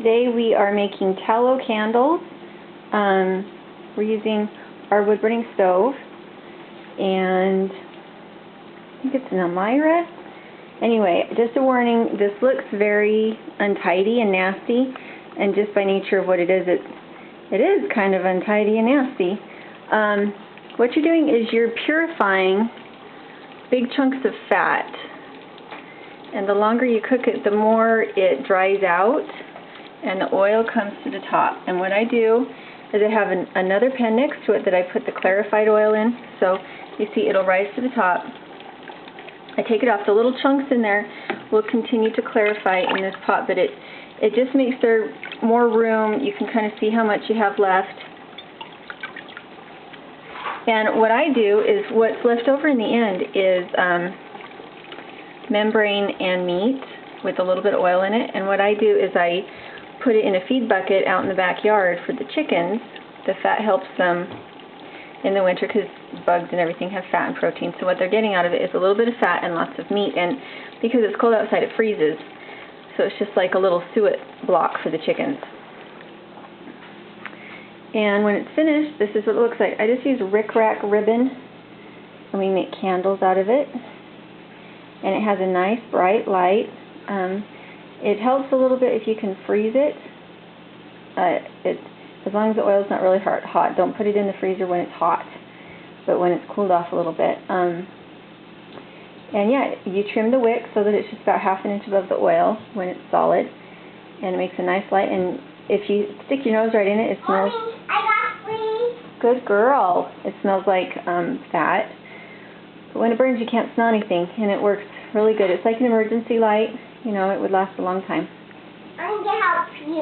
Today we are making tallow candles. We're using our wood burning stove, and I think it's an Elmira. Anyway, just a warning, this looks very untidy and nasty, and just by nature of what it is kind of untidy and nasty. What you're doing is you're purifying big chunks of fat, and the longer you cook it, the more it dries out and the oil comes to the top. And what I do is I have another pan next to it that I put the clarified oil in, so you see it'll rise to the top. I take it off. The little chunks in there will continue to clarify in this pot, but it just makes there more room. You can kind of see how much you have left. And what I do is, what's left over in the end is membrane and meat with a little bit of oil in it. And what I do is I put it in a feed bucket out in the backyard for the chickens. The fat helps them in the winter because bugs and everything have fat and protein. So what they're getting out of it is a little bit of fat and lots of meat. And because it's cold outside, it freezes. So it's just like a little suet block for the chickens. And when it's finished, this is what it looks like. I just use rickrack ribbon, and we make candles out of it. And it has a nice bright light. It helps a little bit if you can freeze it. As long as the oil's not really hot. Don't put it in the freezer when it's hot, but when it's cooled off a little bit. And yeah, you trim the wick so that it's just about half an inch above the oil when it's solid, and it makes a nice light. And if you stick your nose right in it, it smells. Good girl. It smells like fat. But when it burns, you can't smell anything, and it works really good. It's like an emergency light. You know, it would last a long time. I'm going to help you.